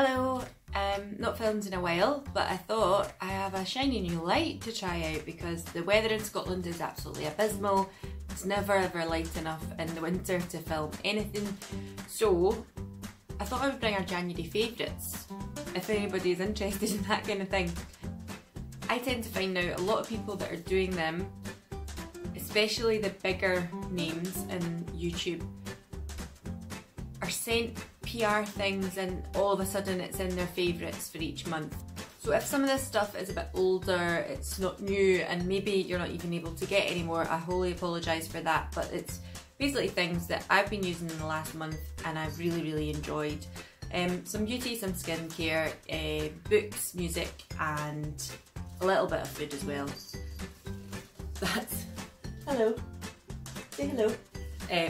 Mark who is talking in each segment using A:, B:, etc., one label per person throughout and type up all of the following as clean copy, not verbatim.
A: Hello, not filmed in a while, but I thought I have a shiny new light to try out because the weather in Scotland is absolutely abysmal. It's never ever light enough in the winter to film anything. So I thought I would bring our January favourites, if anybody is interested in that kind of thing. I tend to find now a lot of people that are doing them, especially the bigger names in YouTube, are sent PR things and all of a sudden it's in their favourites for each month. So if some of this stuff is a bit older, it's not new, and maybe you're not even able to get anymore, I wholly apologise for that, but it's basically things that I've been using in the last month and I've really enjoyed. Some beauty, some skincare, books, music and a little bit of food as well. That's... hello. Say hello.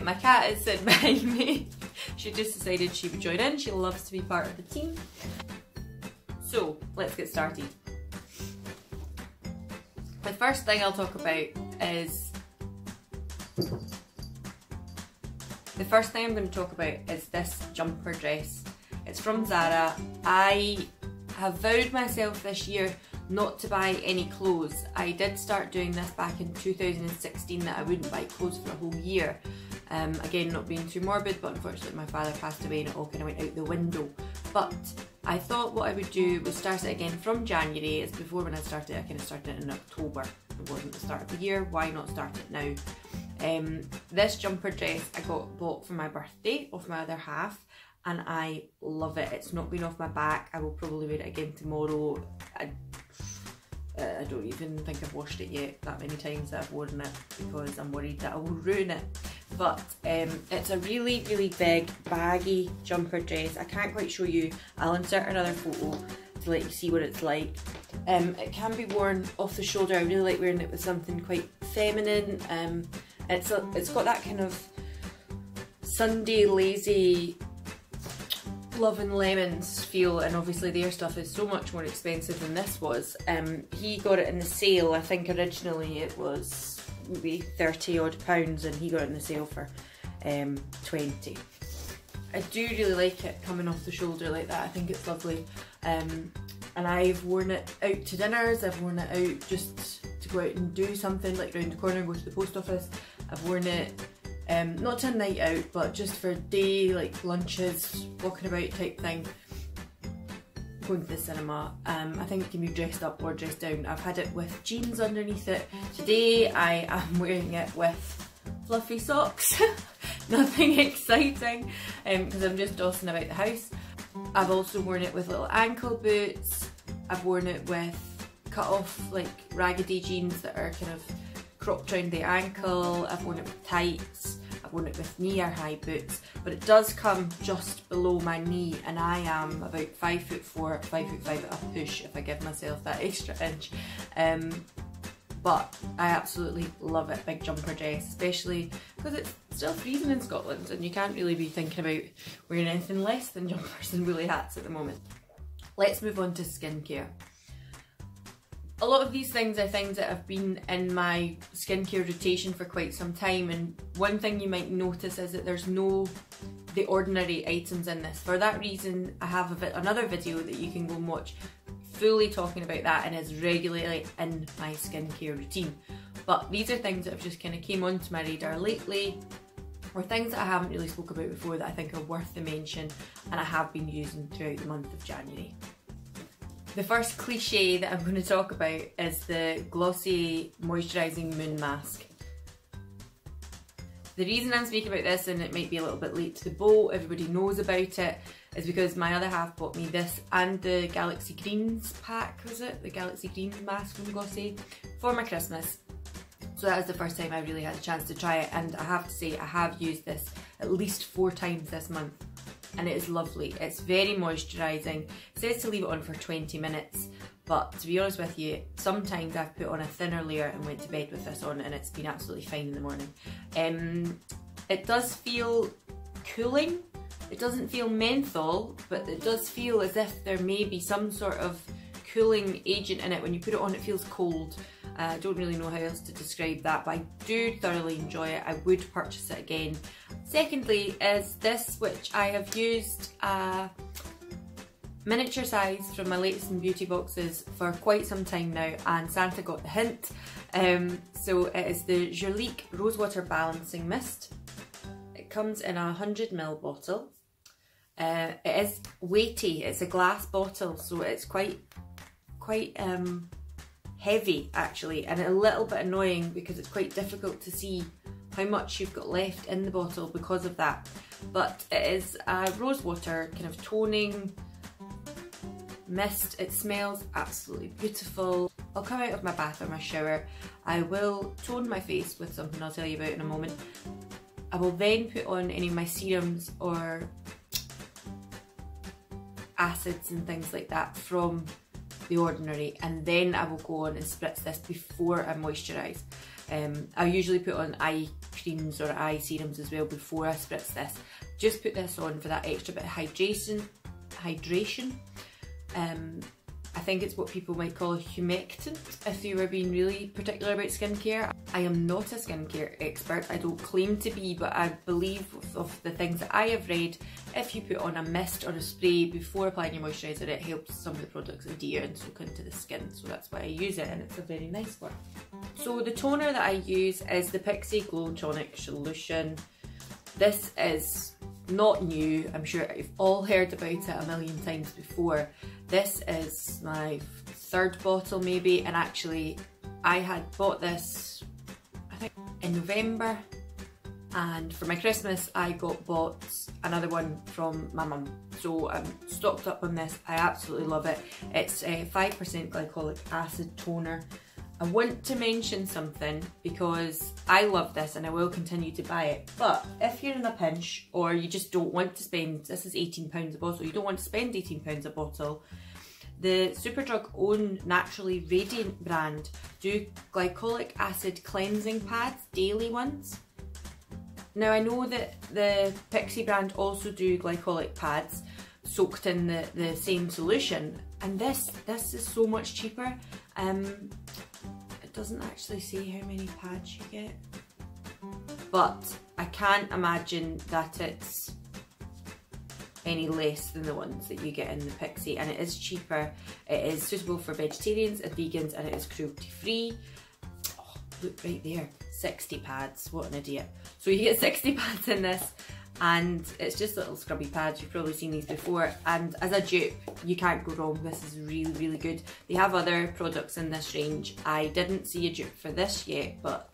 A: My cat is sitting behind me. She just decided she would join in. She loves to be part of the team. So let's get started. The first thing I'll talk about is... the first thing I'm going to talk about is this jumper dress. It's from Zara. I have vowed myself this year not to buy any clothes. I did start doing this back in 2016, that I wouldn't buy clothes for a whole year. Again, not being too morbid, but unfortunately my father passed away and it all kind of went out the window. But I thought what I would do was start it again from January. It's before when I started, I kind of started it in October. It wasn't the start of the year, why not start it now? This jumper dress I bought for my birthday off my other half, and I love it. It's not been off my back. I will probably wear it again tomorrow. I don't even think I've washed it yet, that many times that I've worn it, because I'm worried that I will ruin it. But it's a really big baggy jumper dress. I can't quite show you. I'll insert another photo to let you see what it's like. It can be worn off the shoulder. I really like wearing it with something quite feminine. It's got that kind of Sunday lazy Love and Lemons feel, and obviously their stuff is so much more expensive than this was. He got it in the sale. I think originally it was maybe £30 odd, and he got it in the sale for 20. I do really like it coming off the shoulder like that. I think it's lovely, and I've worn it out to dinners. I've worn it out just to go out and do something, like round the corner and go to the post office. I've worn it not to a night out, but just for day, like lunches, walking about type thing, going to the cinema. I think it can be dressed up or dressed down. I've had it with jeans underneath it. Today I am wearing it with fluffy socks. Nothing exciting, because I'm just tossing about the house. I've also worn it with little ankle boots. I've worn it with cut off like raggedy jeans that are kind of cropped around the ankle. I've worn it with tights. I've worn it with knee or high boots, but it does come just below my knee, and I am about 5'4", 5'5" at a push if I give myself that extra inch. But I absolutely love it, big jumper dress, especially because it's still freezing in Scotland and you can't really be thinking about wearing anything less than jumpers and woolly hats at the moment. Let's move on to skincare. A lot of these things are things that have been in my skincare rotation for quite some time, and one thing you might notice is that there's no The Ordinary items in this. For that reason, I have another video that you can go and watch fully talking about that, and is regularly in my skincare routine. But these are things that have just kind of came onto my radar lately, or things that I haven't really spoke about before that I think are worth the mention, and I have been using throughout the month of January. The first cliche that I'm going to talk about is the Glossy Moisturising Moon Mask. The reason I'm speaking about this, and it might be a little bit late to the boat, everybody knows about it, is because my other half bought me this and the Galaxy Greens pack, was it? The Galaxy Greens mask from Glossy for my Christmas. So that was the first time I really had a chance to try it, and I have to say I have used this at least 4 times this month. And it is lovely. It's very moisturising. It says to leave it on for 20 minutes, but to be honest with you, sometimes I've put on a thinner layer and went to bed with this on, and it's been absolutely fine in the morning. It does feel cooling. It doesn't feel menthol, but it does feel as if there may be some sort of cooling agent in it. When you put it on, it feels cold. I don't really know how else to describe that, but I do thoroughly enjoy it. I would purchase it again. Secondly is this, which I have used miniature size from my latest in beauty boxes for quite some time now, and Santa got the hint. So it is the Jolique Rosewater Balancing Mist. It comes in a 100ml bottle. It is weighty, it's a glass bottle, so it's quite heavy actually, and a little bit annoying because it's quite difficult to see how much you've got left in the bottle because of that. But it is a rosewater kind of toning mist. It smells absolutely beautiful. I'll come out of my bath or my shower. I will tone my face with something I'll tell you about in a moment. I will then put on any of my serums or acids and things like that from The Ordinary, and then I will go on and spritz this before I moisturise. I usually put on eye creams or eye serums as well before I spritz this. Just put this on for that extra bit of hydration. I think it's what people might call a humectant if you were being really particular about skincare. I am not a skincare expert, I don't claim to be, but I believe of the things that I have read, if you put on a mist or a spray before applying your moisturiser, it helps some of the products adhere and soak into the skin, so that's why I use it, and it's a very nice one. So the toner that I use is the Pixi Glow Tonic Solution. This is not new, I'm sure you've all heard about it a million times before. This is my third bottle maybe, and actually I had bought this I think in November, and for my Christmas I bought another one from my mum, so I'm stocked up on this. I absolutely love it. It's a 5% glycolic acid toner. I want to mention something because I love this and I will continue to buy it, but if you're in a pinch or you just don't want to spend, this is £18 a bottle, you don't want to spend £18 a bottle, the Superdrug own Naturally Radiant brand do glycolic acid cleansing pads, daily ones. Now I know that the Pixi brand also do glycolic pads soaked in the same solution, and this is so much cheaper. It doesn't actually say how many pads you get, but I can't imagine that it's any less than the ones that you get in the Pixi, and it is cheaper. It is suitable for vegetarians and vegans, and it is cruelty free. Oh, look right there, 60 pads, what an idiot. So you get 60 pads in this, and it's just little scrubby pads. You've probably seen these before, and as a dupe you can't go wrong. This is really good. They have other products in this range. I didn't see a dupe for this yet, but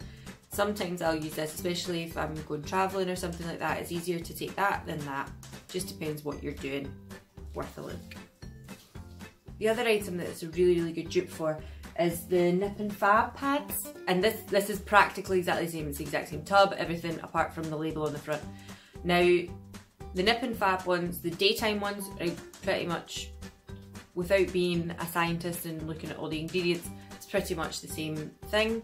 A: sometimes I'll use this, especially if I'm going travelling or something like that. It's easier to take that than that. Just depends what you're doing. Worth a look. The other item that it's a really good dupe for is the NIP+FAB pads, and this is practically exactly the same. It's the exact same tub, everything apart from the label on the front. Now, the NIP+FAB ones, the daytime ones, are pretty much, without being a scientist and looking at all the ingredients, it's pretty much the same thing.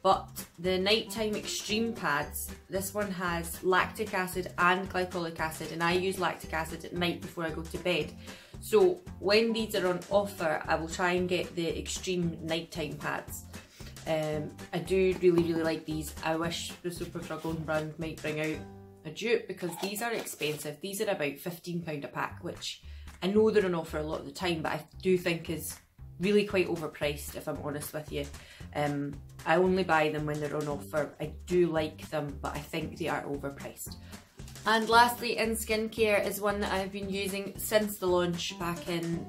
A: But the nighttime extreme pads, this one has lactic acid and glycolic acid, and I use lactic acid at night before I go to bed. So when these are on offer, I will try and get the extreme nighttime pads. I do really like these. I wish the Superdrug own brand might bring out a dupe, because these are expensive. These are about £15 a pack, which I know they're on offer a lot of the time, but I do think is really quite overpriced, if I'm honest with you. I only buy them when they're on offer. I do like them, but I think they are overpriced. And lastly, in skincare is one that I've been using since the launch back in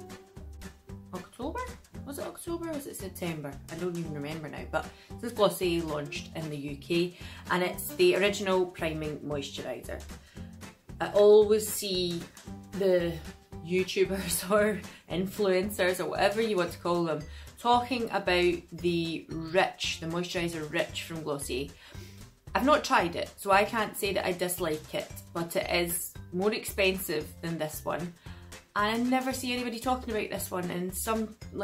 A: October? Was it October or was it September? I don't even remember now, but since Glossier launched in the UK, and it's the Original Priming Moisturiser. I always see the YouTubers or influencers or whatever you want to call them talking about the moisturiser Rich from Glossier. I've not tried it, so I can't say that I dislike it, but it is more expensive than this one. And I never see anybody talking about this one, and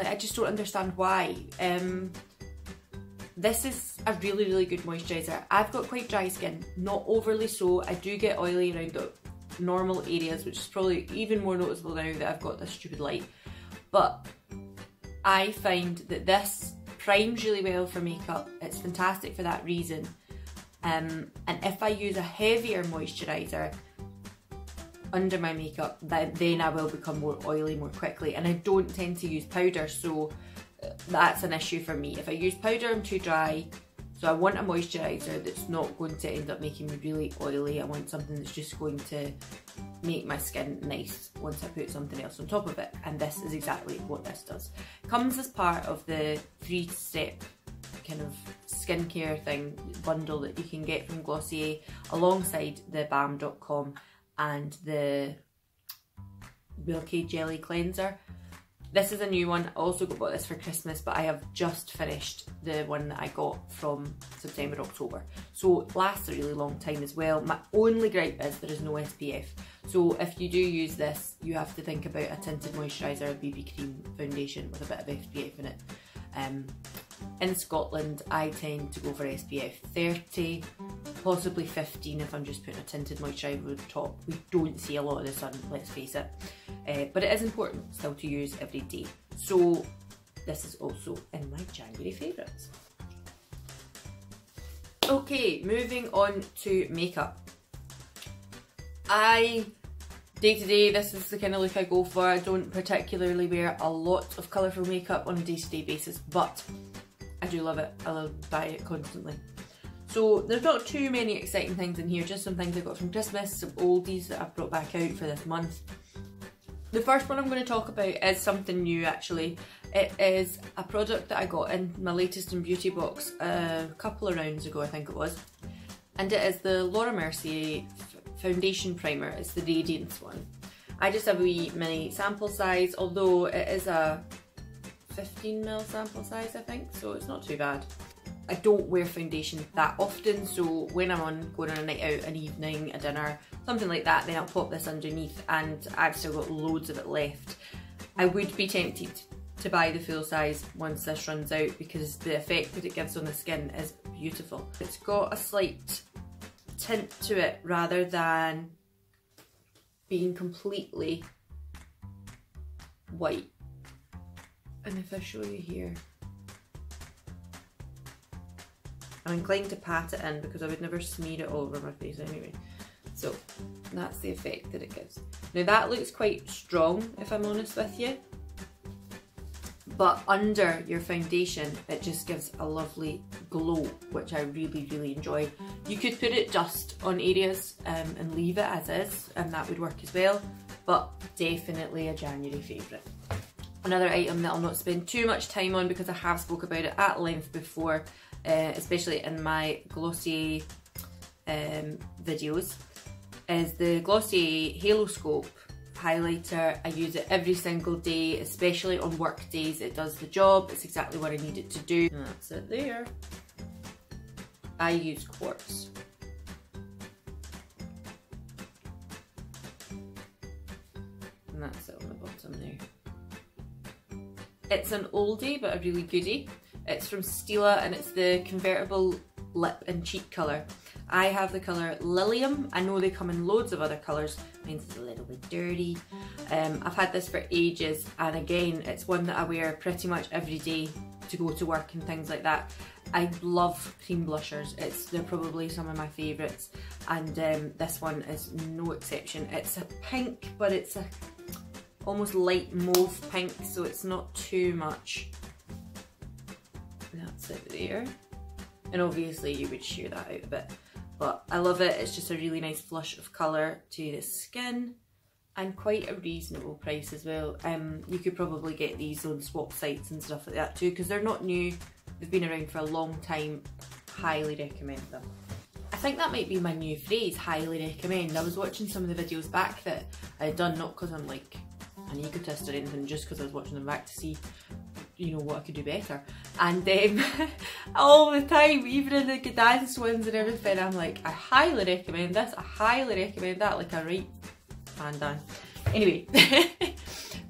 A: I just don't understand why. This is a really good moisturiser. I've got quite dry skin, not overly so. I do get oily around the normal areas, which is probably even more noticeable now that I've got this stupid light. But I find that this primes really well for makeup. It's fantastic for that reason. And if I use a heavier moisturiser, under my makeup, then I will become more oily more quickly, and I don't tend to use powder, so that's an issue for me. If I use powder, I'm too dry. So I want a moisturiser that's not going to end up making me really oily. I want something that's just going to make my skin nice once I put something else on top of it, and this is exactly what this does. It comes as part of the 3-step kind of skincare thing bundle that you can get from Glossier, alongside the balm.com and the Milky Jelly Cleanser. This is a new one. I also bought this for Christmas, but I have just finished the one that I got from September, October. So it lasts a really long time as well. My only gripe is there is no SPF. So if you do use this, you have to think about a tinted moisturiser, a BB cream foundation with a bit of SPF in it. In Scotland, I tend to go for SPF 30, possibly 15 if I'm just putting a tinted moisturiser over the top. We don't see a lot of the sun, let's face it. But it is important still to use every day. So this is also in my January favourites. Okay, moving on to makeup. Day to day, this is the kind of look I go for. I don't particularly wear a lot of colourful makeup on a day-to-day basis, but I do love it. I love buying it constantly. So there's not too many exciting things in here, just some things I got from Christmas, some oldies that I've brought back out for this month. The first one I'm going to talk about is something new actually. It is a product that I got in my latest in beauty box a couple of rounds ago, I think it was. And it is the Laura Mercier foundation primer. It's the Radiance one. I just have a wee mini sample size, although it is a 15ml sample size I think, so it's not too bad. I don't wear foundation that often, so when I'm going on a night out, an evening, a dinner, something like that, then I'll pop this underneath, and I've still got loads of it left. I would be tempted to buy the full size once this runs out, because the effect that it gives on the skin is beautiful. It's got a slight tint to it rather than being completely white. And if I show you here, I'm inclined to pat it in because I would never smear it all over my face anyway. So that's the effect that it gives. Now that looks quite strong, if I'm honest with you, but under your foundation it just gives a lovely glow, which I really, really enjoy. You could put it just on areas and leave it as is, and that would work as well, but definitely a January favourite. Another item that I'll not spend too much time on because I have spoke about it at length before, especially in my Glossier videos, is the Glossier Halo Scope highlighter. I use it every single day, especially on work days. It does the job, it's exactly what I need it to do. And that's it there. I use quartz. And that's it on the bottom there. It's an oldie but a really goodie. It's from Stila and it's the convertible lip and cheek colour. I have the colour Lilium. I know they come in loads of other colours. Mine's a little bit dirty. I've had this for ages, and again, it's one that I wear pretty much every day to go to work and things like that. I love cream blushers. They're probably some of my favourites, and this one is no exception. It's a pink, but it's a almost light mauve pink, so it's not too much. That's it there. And obviously you would sheer that out a bit. But I love it. It's just a really nice flush of colour to the skin, and quite a reasonable price as well. You could probably get these on swap sites and stuff like that too, because they're not new. They've been around for a long time. Highly recommend them. I think that might be my new phrase, highly recommend. I was watching some of the videos back that I had done, not because I'm like an egotist or anything, just because I was watching them back to see, you know, what I could do better. And all the time, even in the Gdansk ones and everything, I'm like, I highly recommend this, I highly recommend that, like a right man done. Anyway,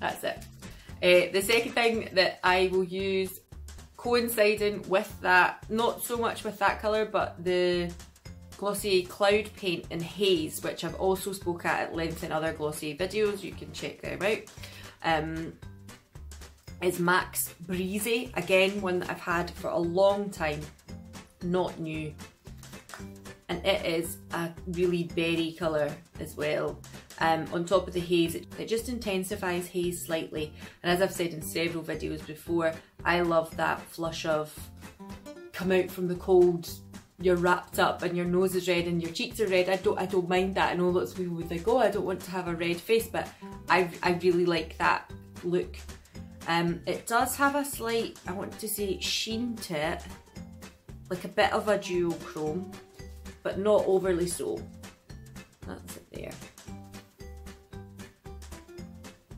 A: that's it. The second thing that I will use coinciding with that, not so much with that colour, but the Glossier Cloud Paint in Haze, which I've also spoke at length in other Glossier videos, you can check them out. Is Max Breezy, again one that I've had for a long time, not new, and it is a really berry colour as well. on top of the haze. It just intensifies haze slightly, and as I've said in several videos before, I love that flush of come out from the cold, you're wrapped up and your nose is red and your cheeks are red. I don't mind that. I know lots of people would think, oh, I don't want to have a red face, but I really like that look. It does have a slight, I want to say, sheen to it, like a bit of a duochrome, but not overly so. That's it there.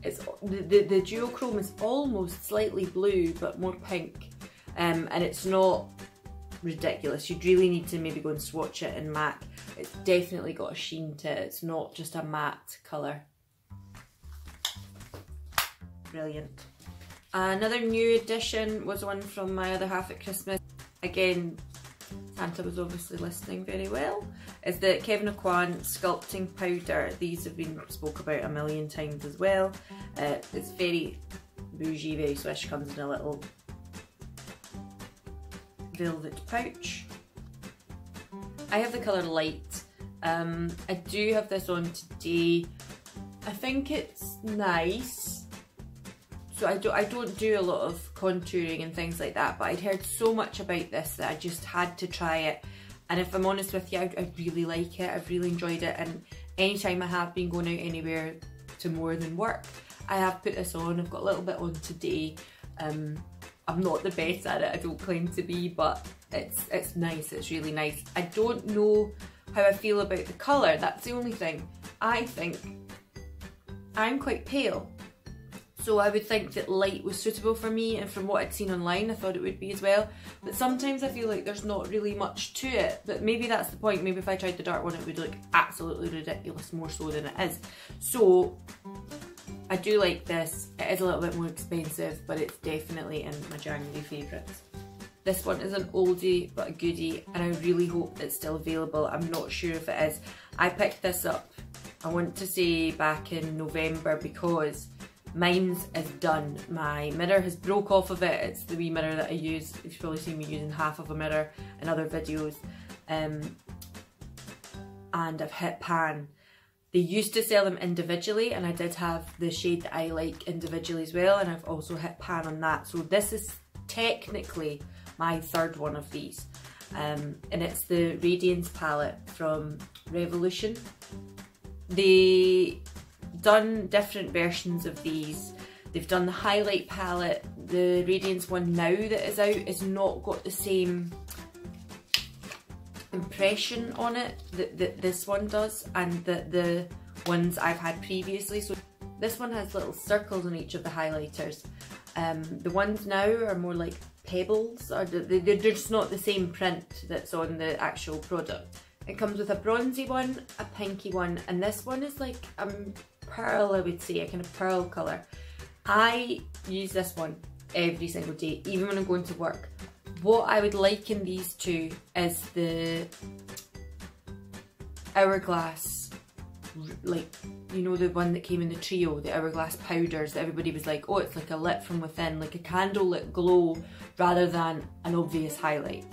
A: It's the duochrome is almost slightly blue but more pink, and it's not ridiculous. You'd really need to maybe go and swatch it in MAC. It's definitely got a sheen to it. It's not just a matte colour. Brilliant. Another new addition was one from my other half at Christmas. Again, Santa was obviously listening very well. Is the Kevin Aucoin sculpting powder. These have been spoke about a million times as well. It's very bougie, very swish. Comes in a little velvet pouch. I have the colour Light. I do have this on today. I think it's nice. So I don't do a lot of contouring and things like that, but I'd heard so much about this that I just had to try it. And if I'm honest with you, I really like it. I've really enjoyed it, and anytime I have been going out anywhere to more than work, I have put this on. I've got a little bit on today. I'm not the best at it, I don't claim to be, but it's nice, it's really nice. I don't know how I feel about the colour, that's the only thing. I think I'm quite pale, so I would think that light was suitable for me, and from what I'd seen online I thought it would be as well. But sometimes I feel like there's not really much to it, but maybe that's the point. Maybe if I tried the dark one it would look absolutely ridiculous, more so than it is. So I do like this. It is a little bit more expensive, but it's definitely in my January favourites. This one is an oldie but a goodie, and I really hope it's still available. I'm not sure if it is. I picked this up, I want to say back in November, because mine's is done. My mirror has broke off of it. It's the wee mirror that I use. You've probably seen me using half of a mirror in other videos. And I've hit pan. They used to sell them individually, and I did have the shade that I like individually as well, and I've also hit pan on that. So this is technically my third one of these. And it's the Radiance palette from Revolution. They done different versions of these. They've done the highlight palette. The Radiance one now that is out has not got the same impression on it that this one does, and the ones I've had previously. So this one has little circles on each of the highlighters. The ones now are more like pebbles, or they're just not the same print that's on the actual product. It comes with a bronzy one, a pinky one, and this one is like pearl, I would say, a kind of pearl colour. I use this one every single day, even when I'm going to work. What I would liken these two is the Hourglass, like, you know, the one that came in the trio, the Hourglass powders that everybody was like, oh, it's like a lit from within, like a candlelit glow rather than an obvious highlight.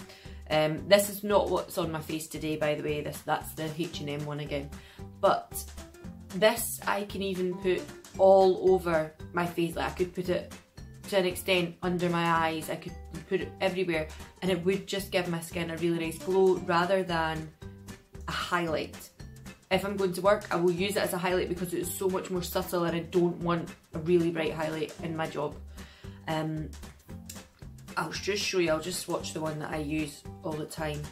A: This is not what's on my face today, by the way. That's the H&M one again. But this I can even put all over my face. Like, I could put it to an extent under my eyes. I could put it everywhere, and it would just give my skin a really nice glow rather than a highlight. If I'm going to work, I will use it as a highlight because it is so much more subtle, and I don't want a really bright highlight in my job. I'll just show you, I'll just swatch the one that I use all the time.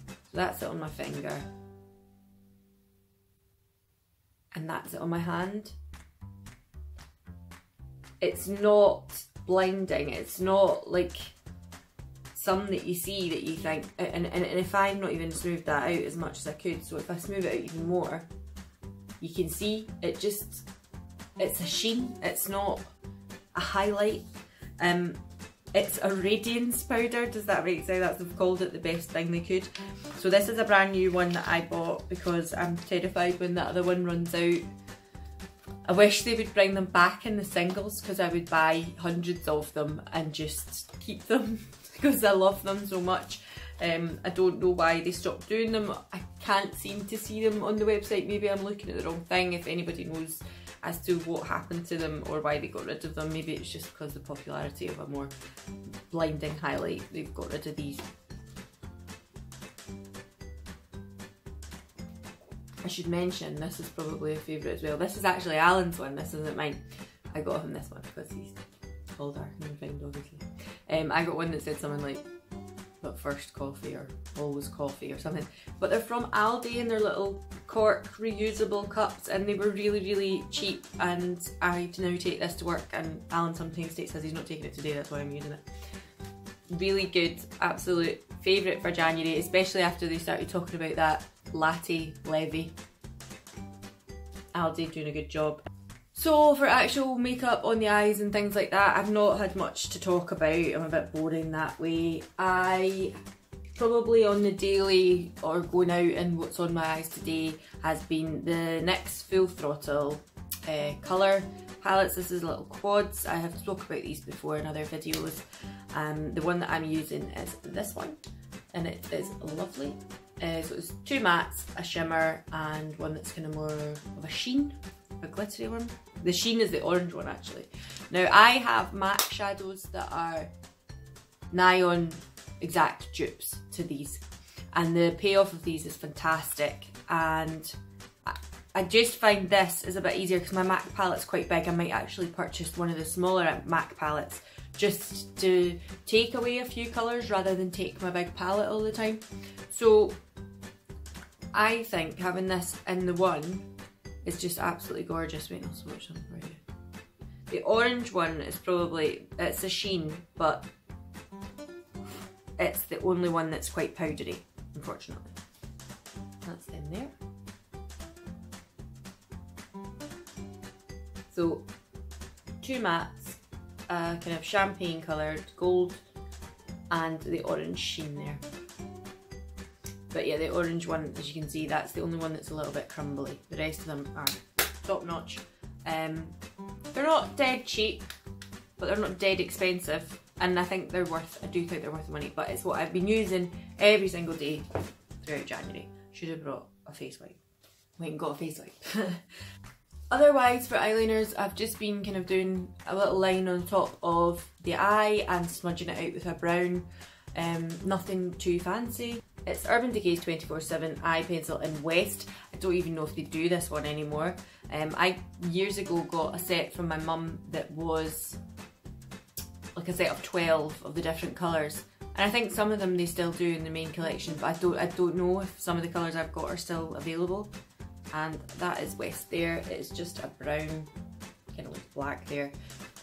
A: So that's it on my finger. And that's it on my hand. It's not blinding, it's not like some that you see that you think, and if I've not even smoothed that out as much as I could, so if I smooth it out even more, you can see it just, it's a sheen, it's not a highlight. It's a radiance powder, does that make sense? That's, they've called it the best thing they could. So this is a brand new one that I bought because I'm terrified when that other one runs out. I wish they would bring them back in the singles, because I would buy hundreds of them and just keep them because I love them so much. I don't know why they stopped doing them. I can't seem to see them on the website. Maybe I'm looking at the wrong thing. If anybody knows as to what happened to them or why they got rid of them, maybe it's just because of the popularity of a more blinding highlight, they've got rid of these. I should mention, this is probably a favourite as well. This is actually Alan's one, this isn't mine. I got him this one because he's all dark and refined, obviously. I got one that said something like, but first coffee or always coffee or something. But they're from Aldi and they're little cork reusable cups, and they were really, really cheap, and I now take this to work, and Alan sometimes says he's not taking it today, that's why I'm using it. Really good, absolute favourite for January, especially after they started talking about that latte levy. Aldi doing a good job. So for actual makeup on the eyes and things like that, I've not had much to talk about. I'm a bit boring that way. I probably on the daily or going out and what's on my eyes today has been the NYX Full Throttle colour palettes. This is little quads. I have spoken about these before in other videos. The one that I'm using is this one, and it is lovely. So it's two mattes, a shimmer, and one that's kind of more of a sheen, a glittery one. The sheen is the orange one actually. Now I have MAC shadows that are nigh on exact dupes to these, and the payoff of these is fantastic, and I just find this is a bit easier because my MAC palette's quite big. I might actually purchase one of the smaller MAC palettes just to take away a few colours rather than take my big palette all the time. So I think having this in the one is just absolutely gorgeous. Wait, I'll swatch them for you. The orange one is probably, it's a sheen, but it's the only one that's quite powdery, unfortunately. That's in there. So, two mattes, kind of champagne coloured gold, and the orange sheen there. But yeah, the orange one, as you can see, that's the only one that's a little bit crumbly. The rest of them are top notch. They're not dead cheap, but they're not dead expensive, and I think they're worth, I do think they're worth the money, but it's what I've been using every single day throughout January. Should have brought a face wipe. Went and got a face wipe. Otherwise, for eyeliners, I've just been kind of doing a little line on top of the eye and smudging it out with a brown. Nothing too fancy. It's Urban Decay's 24/7 eye pencil in West. I don't even know if they do this one anymore. I years ago got a set from my mum that was like a set of 12 of the different colours, and I think some of them they still do in the main collection, but I don't know if some of the colours I've got are still available. And that is West there. It's just a brown, kind of like black there.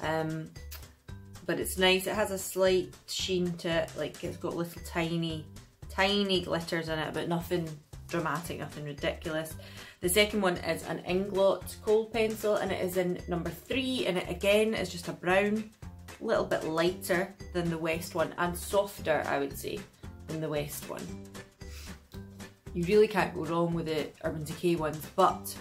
A: But it's nice. It has a slight sheen to it, like it's got little tiny glitters in it, but nothing dramatic, nothing ridiculous. The second one is an Inglot Kohl pencil, and it is in number 3, and it again is just a brown, a little bit lighter than the West one, and softer, I would say, than the West one. You really can't go wrong with the Urban Decay ones, but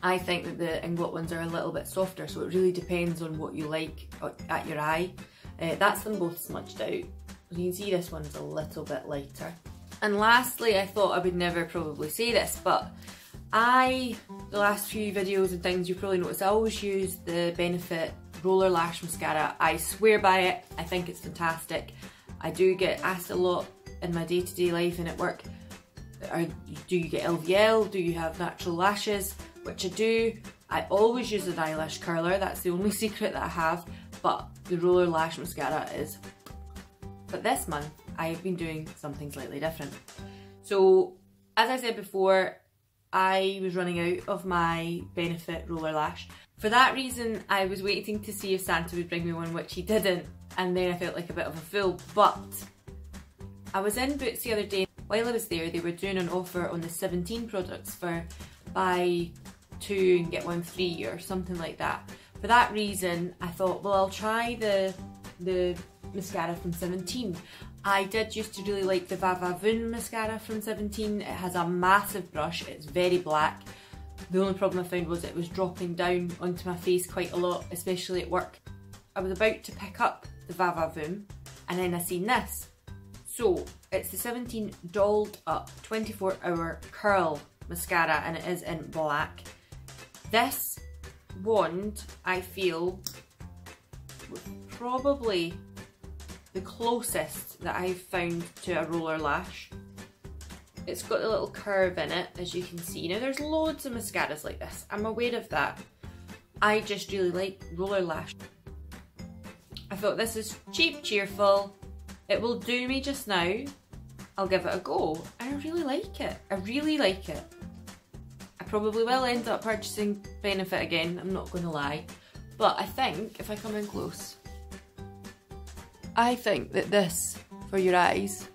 A: I think that the Inglot ones are a little bit softer, so it really depends on what you like at your eye. That's them both smudged out. As you can see, this one's a little bit lighter. And lastly, I thought I would never probably say this, but the last few videos and things, you probably noticed I always use the Benefit Roller Lash Mascara. I swear by it. I think it's fantastic. I do get asked a lot in my day-to-day life and at work, do you get LVL? Do you have natural lashes? Which I do. I always use an eyelash curler. That's the only secret that I have. But the Roller Lash Mascara is... But this month, I've been doing something slightly different. So, as I said before, I was running out of my Benefit Roller Lash. For that reason, I was waiting to see if Santa would bring me one, which he didn't. And then I felt like a bit of a fool. But I was in Boots the other day. While I was there, they were doing an offer on the 17 products for buy 2 and get 1 free or something like that. For that reason, I thought, well, I'll try the mascara from 17. I did used to really like the Va Va Voom mascara from 17. It has a massive brush, it's very black. The only problem I found was it was dropping down onto my face quite a lot, especially at work. I was about to pick up the Va Va Voom, and then I seen this. So it's the 17 Dolled Up 24-Hour Curl Mascara, and it is in black. This wand, I feel, was probably the closest that I've found to a roller lash. It's got a little curve in it, as you can see. Now there's loads of mascaras like this, I'm aware of that. I just really like roller lash. I thought this is cheap, cheerful, it will do me just now. I'll give it a go. I really like it, I really like it. I probably will end up purchasing Benefit again, I'm not going to lie. But I think, if I come in close, I think that this, for your eyes,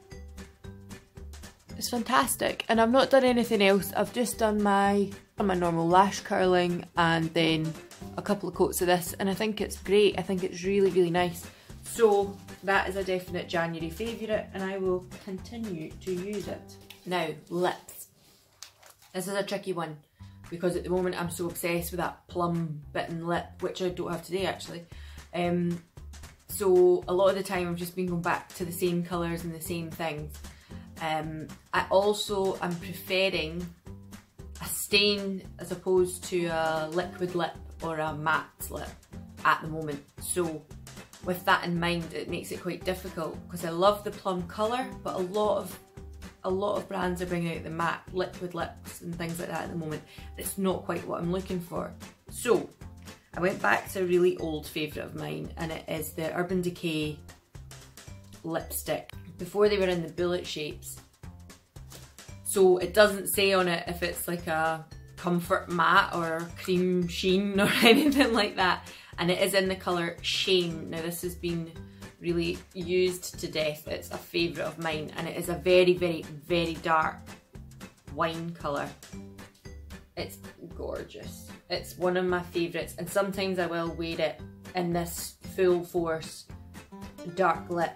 A: is fantastic. And I've not done anything else, I've just done my normal lash curling and then a couple of coats of this, and I think it's great. I think it's really, really nice. So that is a definite January favourite, and I will continue to use it. Now, lips. This is a tricky one because at the moment I'm so obsessed with that plum bitten lip, which I don't have today actually. So a lot of the time I've just been going back to the same colours and the same things. I also am preferring a stain as opposed to a liquid lip or a matte lip at the moment. So with that in mind, it makes it quite difficult because I love the plum colour, but a lot of brands are bringing out the matte liquid lips and things like that at the moment. It's not quite what I'm looking for. So I went back to a really old favourite of mine, and it is the Urban Decay lipstick. Before they were in the bullet shapes. So it doesn't say on it if it's like a comfort matte or cream sheen or anything like that. And it is in the colour Shame. Now this has been really used to death. It's a favourite of mine, and it is a very, very, very dark wine colour. It's gorgeous. It's one of my favourites, and sometimes I will wear it in this full force dark lip.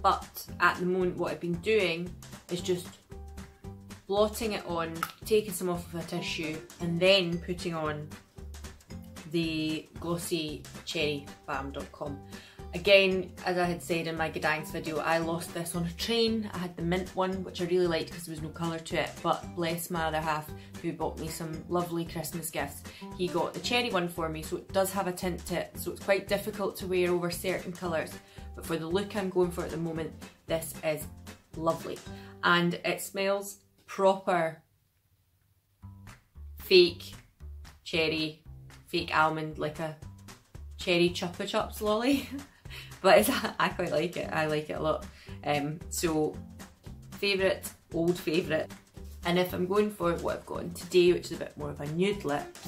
A: But at the moment what I've been doing is just blotting it on, taking some off of a tissue, and then putting on the glossy cherrybalm.com. Again, as I had said in my Gdansk video, I lost this on a train. I had the mint one, which I really liked because there was no colour to it, but bless my other half who bought me some lovely Christmas gifts. He got the cherry one for me, so it does have a tint to it, so it's quite difficult to wear over certain colours. But for the look I'm going for at the moment, this is lovely. And it smells proper fake cherry, fake almond, like a cherry Chupa Chups lolly. But I quite like it, I like it a lot. So favourite, old favourite. And if I'm going for what I've got on today, which is a bit more of a nude lip,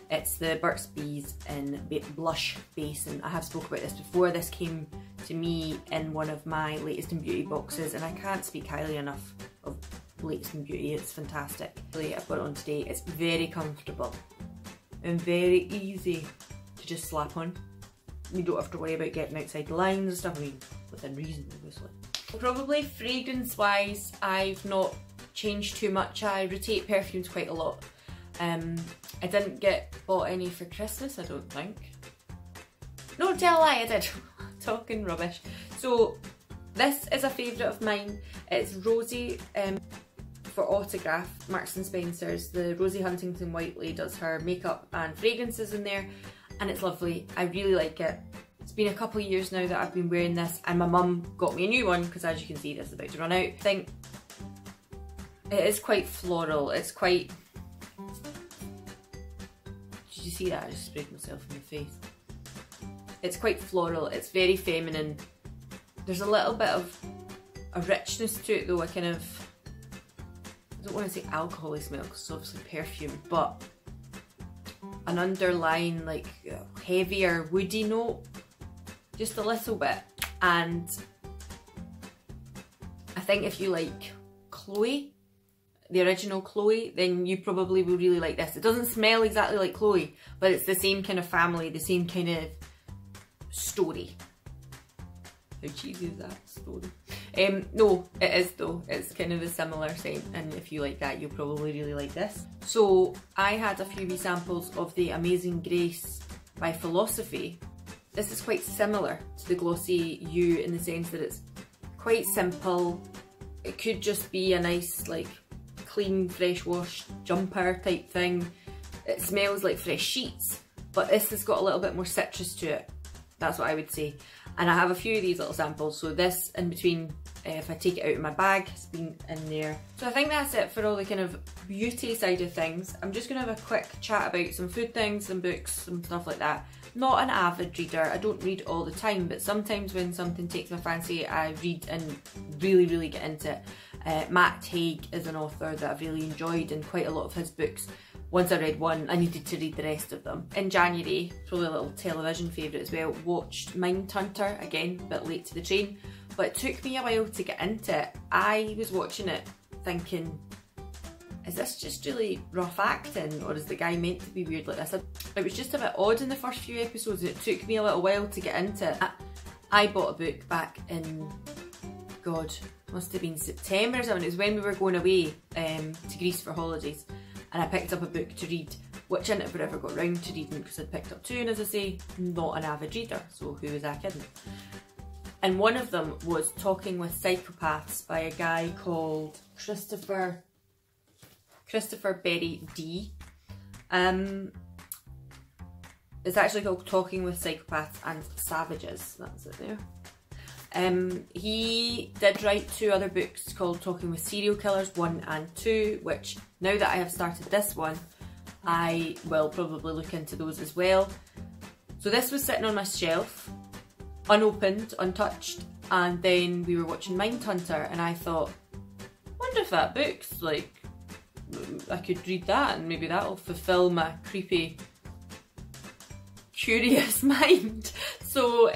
A: it's the Burt's Bees in Blush Base. And I have spoke about this before. This came to me in one of my Latest in Beauty boxes, and I can't speak highly enough of Latest in Beauty. It's fantastic. I've got it on today. It's very comfortable and very easy to just slap on. You don't have to worry about getting outside the lines and stuff. I mean, within reason, obviously. Probably fragrance wise, I've not changed too much. I rotate perfumes quite a lot. I didn't get bought any for Christmas, I don't think. No, tell a lie, I did. Talking rubbish. So this is a favourite of mine. It's Rosie for Autograph, Marks and Spencer's. The Rosie Huntington Whiteley does her makeup and fragrances in there, and it's lovely. I really like it. It's been a couple of years now that I've been wearing this, and my mum got me a new one because, as you can see, this is about to run out. I think it is quite floral. It's quite... Did you see that? I just sprayed myself in the face. It's quite floral. It's very feminine. There's a little bit of a richness to it though. I kind of... I don't want to say alcohol-y smell because it's obviously perfume, but an underlying like heavier woody note, just a little bit. And I think if you like Chloe, the original Chloe, then you probably will really like this. It doesn't smell exactly like Chloe, but it's the same kind of family, the same kind of story. How cheesy is that story? No, it is though. It's kind of a similar scent, and if you like that, you'll probably really like this. So I had a few wee samples of the Amazing Grace by Philosophy. This is quite similar to the Glossy You in the sense that it's quite simple. It could just be a nice like clean, fresh washed jumper type thing. It smells like fresh sheets, but this has got a little bit more citrus to it. That's what I would say. And I have a few of these little samples, so this in between, if I take it out of my bag, has been in there. So I think that's it for all the kind of beauty side of things. I'm just going to have a quick chat about some food things, some books, some stuff like that. Not an avid reader, I don't read all the time, but sometimes when something takes my fancy, I read and really get into it. Matt Haig is an author that I've really enjoyed, and quite a lot of his books. Once I read one, I needed to read the rest of them. In January, probably a little television favourite as well, watched Mindhunter, again, a bit late to the train, but it took me a while to get into it. I was watching it thinking, is this just really rough acting, or is the guy meant to be weird like this? It was just a bit odd in the first few episodes, and it took me a little while to get into it. I bought a book back in, God, must have been September or something. It was when we were going away to Greece for holidays. And I picked up a book to read, which I never ever got round to reading because I'd picked up two, and as I say, not an avid reader, so who was I kidding? And one of them was Talking with Psychopaths by a guy called Christopher Berry D. It's actually called Talking with Psychopaths and Savages, that's it there. He did write two other books called Talking with Serial Killers 1 and 2, which now that I have started this one, I will probably look into those as well. So this was sitting on my shelf, unopened, untouched, and then we were watching Mindhunter, and I thought, wonder if that book's like, I could read that and maybe that'll fulfill my creepy, curious mind. So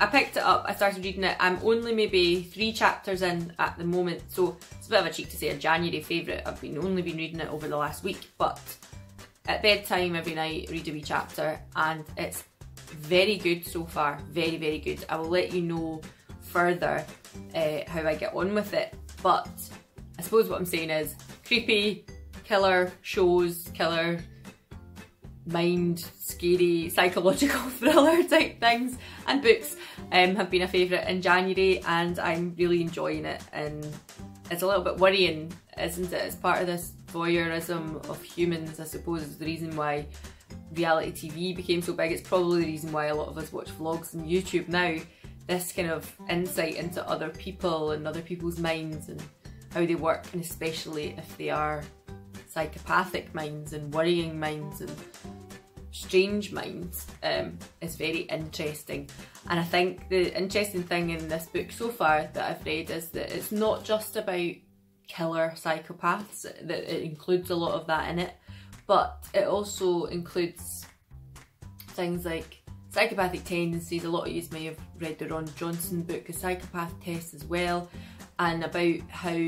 A: I picked it up, I started reading it. I'm only maybe 3 chapters in at the moment, so it's a bit of a cheek to say a January favourite. I've only been reading it over the last week, but at bedtime every night read a wee chapter, and it's very good so far, very good. I will let you know further how I get on with it, but I suppose what I'm saying is creepy, killer shows, killer mind, scary, psychological thriller type things and books have been a favourite in January, and I'm really enjoying it. And it's a little bit worrying, isn't it? It's part of this voyeurism of humans, I suppose, is the reason why reality TV became so big. It's probably the reason why a lot of us watch vlogs on YouTube now. This kind of insight into other people and other people's minds and how they work, and especially if they are psychopathic minds and worrying minds and strange minds, is very interesting. And I think the interesting thing in this book so far that I've read is that it's not just about killer psychopaths, that it includes a lot of that in it, but it also includes things like psychopathic tendencies. A lot of you may have read the Ron Johnson book, A Psychopath Test, as well, and about how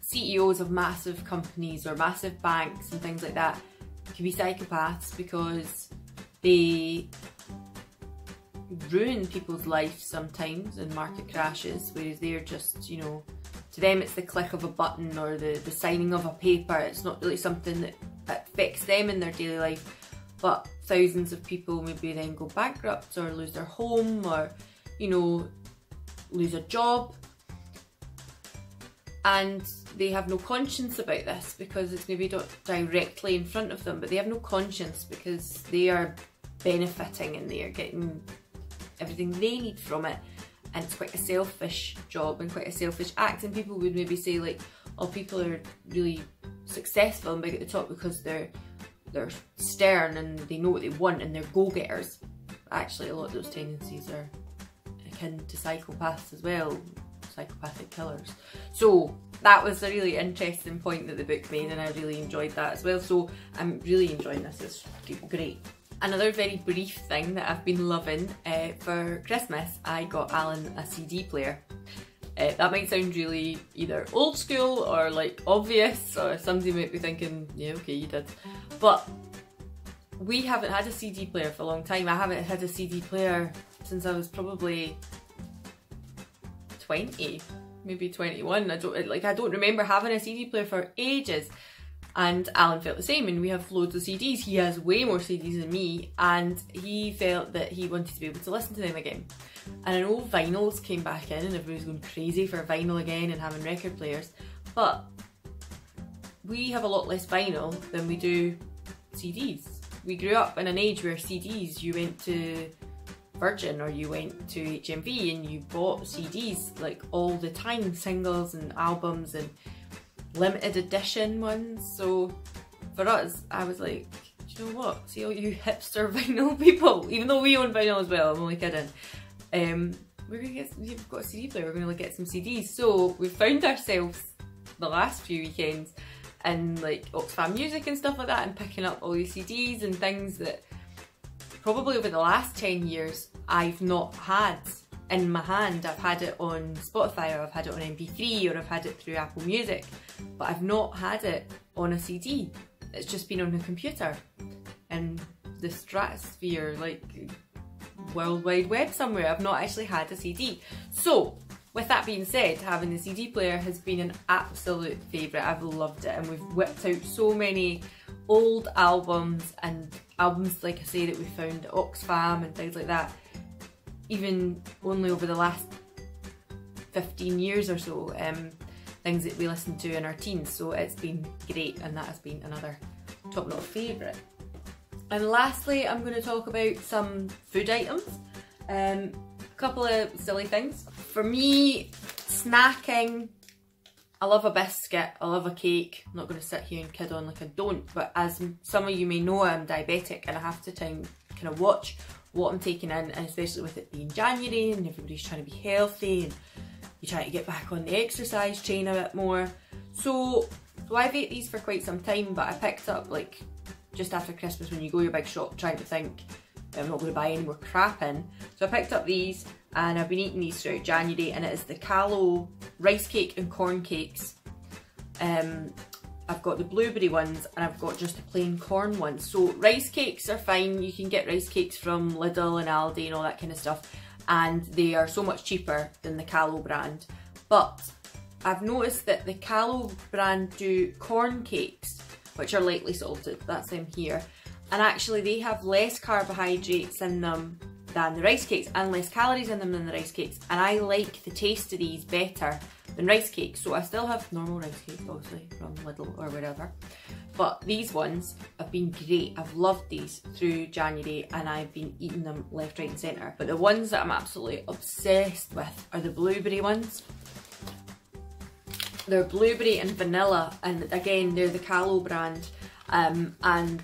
A: CEOs of massive companies or massive banks and things like that can be psychopaths because they ruin people's lives sometimes in market crashes, whereas they're just, you know, to them it's the click of a button or the signing of a paper. It's not really something that affects them in their daily life, but thousands of people maybe then go bankrupt or lose their home, or, you know, lose a job, and they have no conscience about this because it's maybe not directly in front of them, but they have no conscience because they are benefiting and they are getting everything they need from it, and it's quite a selfish job and quite a selfish act. And people would maybe say like, oh, people are really successful and big at the top because they're stern and they know what they want and they're go-getters. Actually, a lot of those tendencies are akin to psychopaths as well, psychopathic killers. So that was a really interesting point that the book made, and I really enjoyed that as well. So I'm really enjoying this, it's great. Another very brief thing that I've been loving, for Christmas I got Alan a CD player. That might sound really either old school or like obvious, or somebody might be thinking, yeah, okay, you did. But we haven't had a CD player for a long time. I haven't had a CD player since I was probably 20, maybe 21. I don't remember having a CD player for ages. And Alan felt the same, and we have loads of CDs. He has way more CDs than me, and he felt that he wanted to be able to listen to them again. And I know vinyls came back in and everybody's going crazy for vinyl again and having record players, but we have a lot less vinyl than we do CDs. We grew up in an age where CDs, you went to Virgin or you went to HMV and you bought CDs like all the time, singles and albums and limited edition ones. So for us, I was like, do you know what? See all you hipster vinyl people, even though we own vinyl as well, I'm only kidding. We're gonna get, you've got a CD player, we're gonna get some CDs. So we found ourselves the last few weekends in like NIP+FAB music and stuff like that, and picking up all these CDs and things that probably over the last 10 years I've not had in my hand. I've had it on Spotify, or I've had it on MP3, or I've had it through Apple Music, but I've not had it on a CD. It's just been on a computer in the stratosphere, like World Wide Web somewhere. I've not actually had a CD. So with that being said, having the CD player has been an absolute favourite. I've loved it, and we've whipped out so many old albums, and albums like I say that we found at NIP+FAB and things like that, even only over the last 15 years or so, things that we listened to in our teens. So it's been great, and that has been another top-notch favourite. And lastly, I'm going to talk about some food items. A couple of silly things. For me, snacking, I love a biscuit, I love a cake. I'm not going to sit here and kid on like I don't, but as some of you may know, I'm diabetic and I have to kind of watch what I'm taking in, and especially with it being January and everybody's trying to be healthy and you try to get back on the exercise train a bit more. So I've ate these for quite some time, but I picked up like just after Christmas when you go to your big shop trying to think, I'm not going to buy any more crap in. So I picked up these and I've been eating these throughout January, and it is the Callow rice cake and corn cakes. I've got the blueberry ones and I've got just the plain corn ones. So rice cakes are fine. You can get rice cakes from Lidl and Aldi and all that kind of stuff, and they are so much cheaper than the Callow brand. But I've noticed that the Callow brand do corn cakes, which are lightly salted. That's them here. And actually they have less carbohydrates in them than the rice cakes, and less calories in them than the rice cakes. And I like the taste of these better than rice cakes. So I still have normal rice cakes, obviously, from Lidl or wherever. But these ones have been great. I've loved these through January and I've been eating them left, right and centre. But the ones that I'm absolutely obsessed with are the blueberry ones. They're blueberry and vanilla, and again, they're the Callow brand. And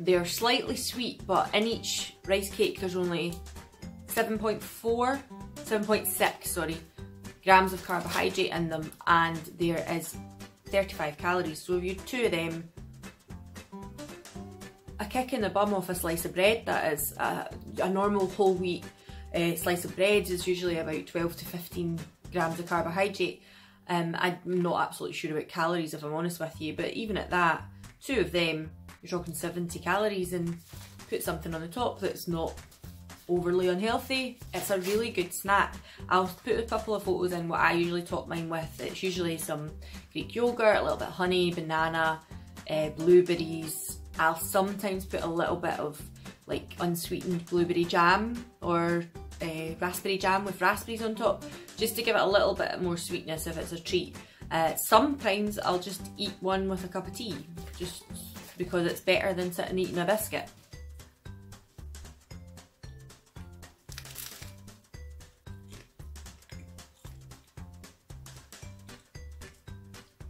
A: they're slightly sweet, but in each rice cake there's only 7.6 grams of carbohydrate in them, and there is 35 calories. So if you two of them, a kick in the bum off a slice of bread, that is. A normal whole wheat slice of bread is usually about 12 to 15 grams of carbohydrate. I'm not absolutely sure about calories if I'm honest with you, but even at that, two of them, you're talking 70 calories, and put something on the top that's not overly unhealthy. It's a really good snack. I'll put a couple of photos in what I usually top mine with. It's usually some Greek yogurt, a little bit of honey, banana, blueberries. I'll sometimes put a little bit of like unsweetened blueberry jam or raspberry jam with raspberries on top, just to give it a little bit more sweetness if it's a treat. Sometimes I'll just eat one with a cup of tea, just because it's better than sitting eating a biscuit.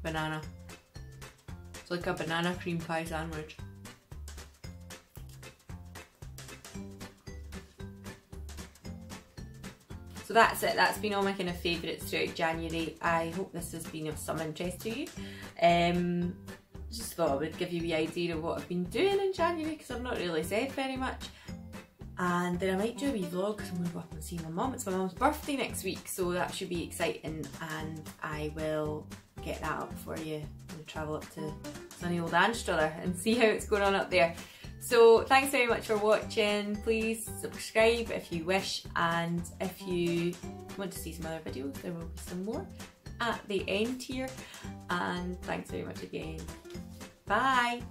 A: Banana. It's like a banana cream pie sandwich. So that's it, that's been all my kind of favourites throughout January. I hope this has been of some interest to you. Just thought I would give you the idea of what I've been doing in January, because I've not really said very much. And then I might do a wee vlog because I'm going to go up and see my mum. It's my mum's birthday next week, so that should be exciting, and I will get that up for you. We'll travel up to sunny old Anstruther and see how it's going on up there. So thanks very much for watching. Please subscribe if you wish, and if you want to see some other videos, there will be some more at the end here. And thanks very much again. Bye!